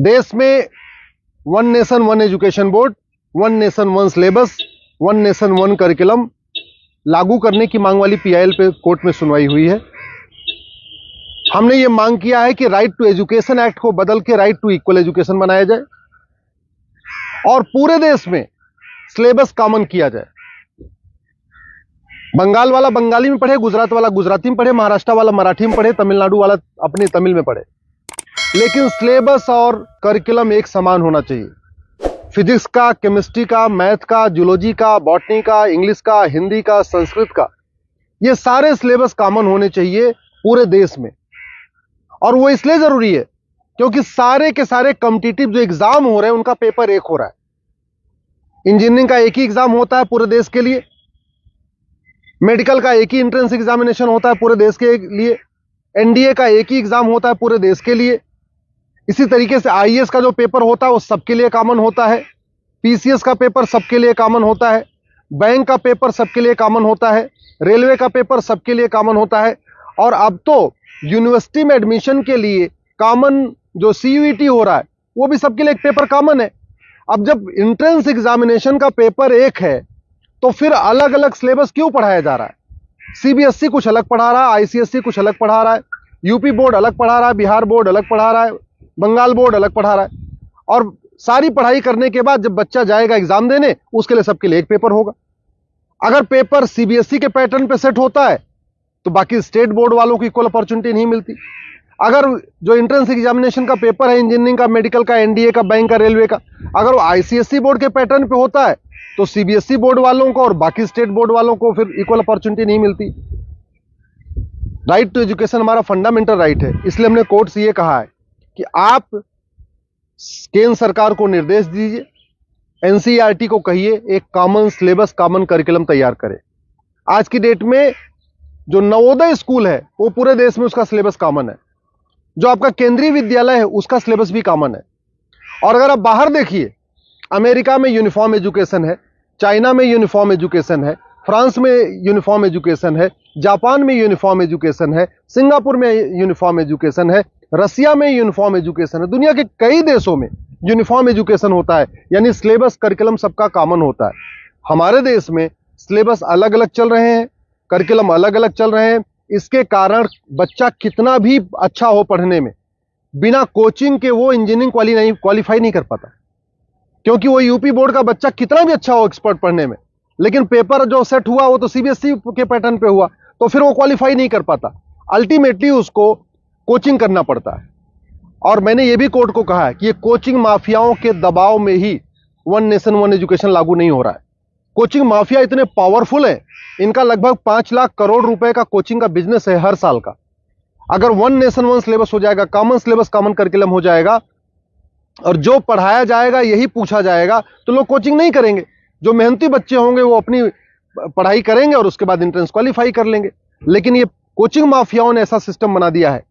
देश में one nation one education board, one nation one syllabus, one nation one curriculum लागू करने की मांग वाली पीआईएल पे कोर्ट में सुनवाई हुई है। हमने ये मांग किया है कि राइट टू एजुकेशन एक्ट को बदल के राइट टू इक्वल एजुकेशन बनाया जाए और पूरे देश में सिलेबस कॉमन किया जाए। बंगाल वाला बंगाली में पढ़े, गुजरात वाला गुजराती में पढ़े, महाराष्ट्र वाला मराठी में पढ़े, तमिलनाडु वाला अपनी तमिल में पढ़े, लेकिन सिलेबस और करिकुलम एक समान होना चाहिए। फिजिक्स का, केमिस्ट्री का, मैथ का, जूलॉजी का, बॉटनी का, इंग्लिश का, हिंदी का, संस्कृत का, ये सारे सिलेबस कॉमन होने चाहिए पूरे देश में। और वो इसलिए जरूरी है क्योंकि सारे के सारे कॉम्पिटिटिव जो एग्जाम हो रहे हैं उनका पेपर एक हो रहा है। इंजीनियरिंग का एक ही एग्जाम होता है पूरे देश के लिए, मेडिकल का एक ही एंट्रेंस एग्जामिनेशन होता है पूरे देश के लिए, एनडीए का एक ही एग्जाम होता है पूरे देश के लिए। इसी तरीके से आईएएस का जो पेपर होता है वो सबके लिए कॉमन होता है, पीसीएस का पेपर सबके लिए कॉमन होता है, बैंक का पेपर सबके लिए कॉमन होता है, रेलवे का पेपर सबके लिए कॉमन होता है। और अब तो यूनिवर्सिटी में एडमिशन के लिए कॉमन जो सीयूईटी हो रहा है वो भी सबके लिए एक पेपर कॉमन है। अब जब एंट्रेंस एग्जामिनेशन का पेपर एक है तो फिर अलग अलग सिलेबस क्यों पढ़ाया जा रहा है? सीबीएसई कुछ अलग पढ़ा रहा है, आईसीएसई कुछ अलग पढ़ा रहा है, यूपी बोर्ड अलग पढ़ा रहा है, बिहार बोर्ड अलग पढ़ा रहा है, बंगाल बोर्ड अलग पढ़ा रहा है। और सारी पढ़ाई करने के बाद जब बच्चा जाएगा एग्जाम देने, उसके लिए सबके लिए एक पेपर होगा। अगर पेपर सीबीएसई के पैटर्न पे सेट होता है तो बाकी स्टेट बोर्ड वालों को इक्वल अपॉर्चुनिटी नहीं मिलती। अगर जो एंट्रेंस एग्जामिनेशन का पेपर है इंजीनियरिंग का, मेडिकल का, एनडीए का, बैंक का, रेलवे का, अगर वो आईसीएसई बोर्ड के पैटर्न पे होता है तो सीबीएसई बोर्ड वालों को और बाकी स्टेट बोर्ड वालों को फिर इक्वल अपॉर्चुनिटी नहीं मिलती। राइट टू एजुकेशन हमारा फंडामेंटल राइट है, इसलिए हमने कोर्ट से ये कहा है कि आप केंद्र सरकार को निर्देश दीजिए, एनसीईआरटी को कहिए एक कॉमन सिलेबस, कॉमन करिकुलम तैयार करे। आज की डेट में जो नवोदय स्कूल है वो पूरे देश में उसका सिलेबस कॉमन है, जो आपका केंद्रीय विद्यालय है उसका सिलेबस भी कॉमन है। और अगर आप बाहर देखिए, अमेरिका में यूनिफॉर्म एजुकेशन है, चाइना में यूनिफॉर्म एजुकेशन है, फ्रांस में यूनिफॉर्म एजुकेशन है, जापान में यूनिफॉर्म एजुकेशन है, सिंगापुर में यूनिफॉर्म एजुकेशन है, रसिया में यूनिफॉर्म एजुकेशन है, दुनिया के कई देशों में यूनिफॉर्म एजुकेशन होता है, यानी सिलेबस करिकुलम सबका कॉमन होता है। हमारे देश में सिलेबस अलग अलग चल रहे हैं, करिकुलम अलग अलग चल रहे हैं। इसके कारण बच्चा कितना भी अच्छा हो पढ़ने में, बिना कोचिंग के वो इंजीनियरिंग क्वालिफाई नहीं कर पाता, क्योंकि वो यूपी बोर्ड का बच्चा कितना भी अच्छा हो एक्सपर्ट पढ़ने में, लेकिन पेपर जो सेट हुआ वो तो सीबीएसई के पैटर्न पे हुआ, तो फिर वो क्वालिफाई नहीं कर पाता। अल्टीमेटली उसको कोचिंग करना पड़ता है। और मैंने ये भी कोर्ट को कहा है कि ये कोचिंग माफियाओं के दबाव में ही वन नेशन वन एजुकेशन लागू नहीं हो रहा है। कोचिंग माफिया इतने पावरफुल है, इनका लगभग 5 लाख करोड़ रुपए का कोचिंग का बिजनेस है हर साल का। अगर वन नेशन वन सिलेबस हो जाएगा, कॉमन सिलेबस, कॉमन करिकुलम हो जाएगा और जो पढ़ाया जाएगा यही पूछा जाएगा, तो लोग कोचिंग नहीं करेंगे। जो मेहनती बच्चे होंगे वो अपनी पढ़ाई करेंगे और उसके बाद एंट्रेंस क्वालिफाई कर लेंगे। लेकिन ये कोचिंग माफियाओं ने ऐसा सिस्टम बना दिया है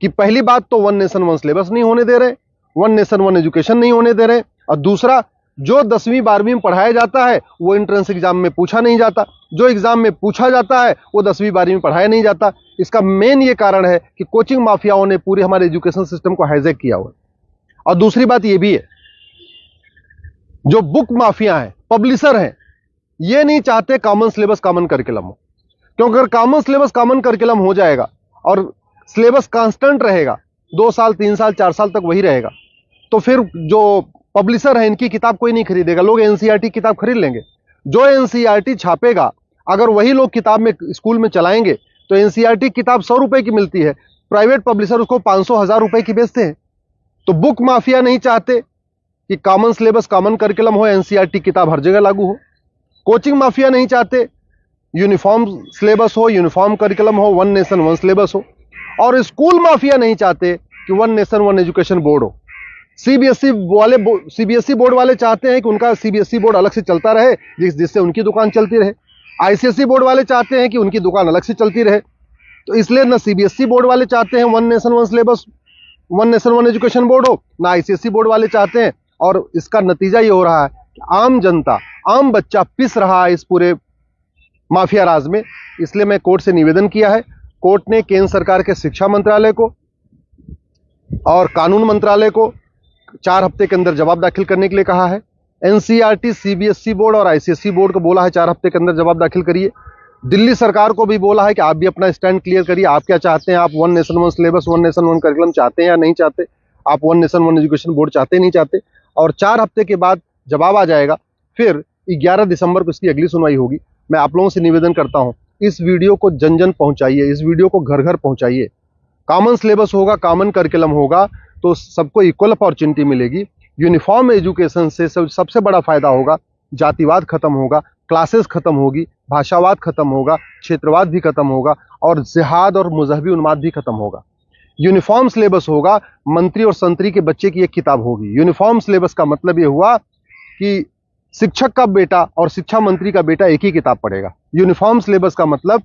कि पहली बात तो वन नेशन वन सिलेबस नहीं होने दे रहे, वन नेशन वन एजुकेशन नहीं होने दे रहे, और दूसरा जो 10वीं 12वीं में पढ़ाया जाता है वो एंट्रेंस एग्जाम में पूछा नहीं जाता, जो एग्जाम में पूछा जाता है वो 10वीं 12वीं में पढ़ाया नहीं जाता। इसका मेन ये कारण है कि कोचिंग माफियाओं ने पूरे हमारे एजुकेशन सिस्टम को हाईजैक किया हुआ है। और दूसरी बात ये भी है, जो बुक माफिया हैं, पब्लिशर हैं, ये नहीं चाहते कॉमन सिलेबस कॉमन करिकुलम हो, क्योंकि अगर कॉमन सिलेबस कॉमन करिकुलम हो जाएगा और सिलेबस कांस्टेंट रहेगा, 2 साल 3 साल 4 साल तक वही रहेगा, तो फिर जो पब्लिशर है इनकी किताब कोई नहीं खरीदेगा, लोग एनसीईआरटी किताब खरीद लेंगे। जो एनसीईआरटी छापेगा अगर वही लोग किताब में स्कूल में चलाएंगे तो एनसीईआरटी किताब 100 रुपए की मिलती है, प्राइवेट पब्लिशर उसको 500-1000 रुपए की बेचते हैं। तो बुक माफिया नहीं चाहते कि कॉमन सिलेबस कॉमन करिकुलम हो, एनसीईआरटी किताब हर जगह लागू हो। कोचिंग माफिया नहीं चाहते यूनिफॉर्म सिलेबस हो, यूनिफॉर्म करिकुलम हो, वन नेशन वन सिलेबस हो। और स्कूल माफिया नहीं चाहते कि one nation one education board हो। सीबीएसई बोर्ड वाले चाहते हैं कि उनका सीबीएसई बोर्ड अलग से चलता रहे, जिससे उनकी दुकान चलती रहे। आईसीएसई बोर्ड वाले चाहते हैं कि उनकी दुकान अलग से चलती रहे। तो इसलिए ना सीबीएसई बोर्ड वाले चाहते हैं one nation one syllabus, one nation one education board हो, ना आईसीएसई बोर्ड वाले चाहते हैं। और इसका नतीजा ये हो रहा है कि आम जनता, आम बच्चा पिस रहा है इस पूरे माफिया राज में। इसलिए मैं कोर्ट से निवेदन किया है। कोर्ट ने केंद्र सरकार के शिक्षा मंत्रालय को और कानून मंत्रालय को 4 हफ्ते के अंदर जवाब दाखिल करने के लिए कहा है। एनसीईआरटी, सीबीएसई बोर्ड और आईसीएसई बोर्ड को बोला है 4 हफ्ते के अंदर जवाब दाखिल करिए। दिल्ली सरकार को भी बोला है कि आप भी अपना स्टैंड क्लियर करिए, आप क्या चाहते हैं, आप one nation one syllabus, one nation one curriculum चाहते हैं या नहीं चाहते, आप one nation one education board चाहते नहीं चाहते। और 4 हफ्ते के बाद जवाब आ जाएगा, फिर 11 दिसंबर को इसकी अगली सुनवाई होगी। मैं आप लोगों से निवेदन करता हूं, इस वीडियो को जन जन पहुंचाइए, इस वीडियो को घर घर पहुंचाइए। कॉमन सिलेबस होगा, कॉमन करिकुलम होगा तो सबको इक्वल अपॉर्चुनिटी मिलेगी। यूनिफॉर्म एजुकेशन से सबसे बड़ा फायदा होगा, जातिवाद खत्म होगा, क्लासेस खत्म होगी, भाषावाद खत्म होगा, क्षेत्रवाद भी खत्म होगा और जिहाद और मजहबी उन्माद भी खत्म होगा। यूनिफॉर्म सिलेबस होगा, मंत्री और संतरी के बच्चे की एक किताब होगी। यूनिफॉर्म सिलेबस का मतलब ये हुआ कि शिक्षक का बेटा और शिक्षा मंत्री का बेटा एक ही किताब पढ़ेगा। यूनिफॉर्म सिलेबस का मतलब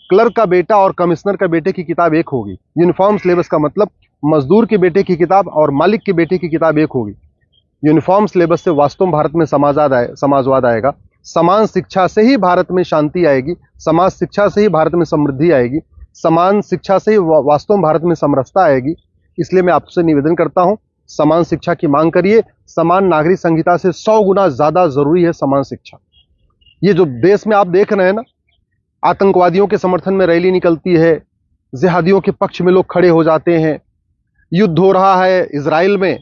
क्लर्क का बेटा और कमिश्नर का बेटे की किताब एक होगी। यूनिफॉर्म सिलेबस का मतलब मजदूर के बेटे की किताब और मालिक के बेटे की किताब एक होगी। यूनिफॉर्म सिलेबस से वास्तव में भारत में समाजवाद आएगा। समान शिक्षा से ही भारत में शांति आएगी, समाज शिक्षा से ही भारत में समृद्धि आएगी, समान शिक्षा से ही वास्तव में भारत में समरसता आएगी। इसलिए मैं आपसे निवेदन करता हूं, समान शिक्षा की मांग करिए। समान नागरिक संहिता से 100 गुना ज्यादा जरूरी है समान शिक्षा। ये जो देश में आप देख रहे हैं ना, आतंकवादियों के समर्थन में रैली निकलती है, जिहादियों के पक्ष में लोग खड़े हो जाते हैं, युद्ध हो रहा है इजराइल में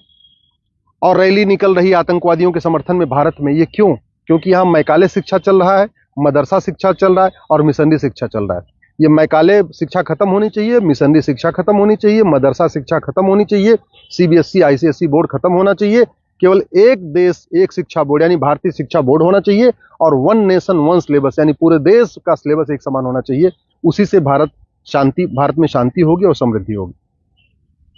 और रैली निकल रही है आतंकवादियों के समर्थन में भारत में। ये क्यों? क्योंकि यहाँ मैकाले शिक्षा चल रहा है, मदरसा शिक्षा चल रहा है और मिशनरी शिक्षा चल रहा है। ये मैकाले शिक्षा खत्म होनी चाहिए, मिशनरी शिक्षा खत्म होनी चाहिए, मदरसा शिक्षा खत्म होनी चाहिए, सीबीएसई आईसीएसई बोर्ड खत्म होना चाहिए। केवल एक देश एक शिक्षा बोर्ड यानी भारतीय शिक्षा बोर्ड होना चाहिए और वन नेशन वन सिलेबस यानी पूरे देश का सिलेबस एक समान होना चाहिए। उसी से भारत में शांति होगी और समृद्धि होगी।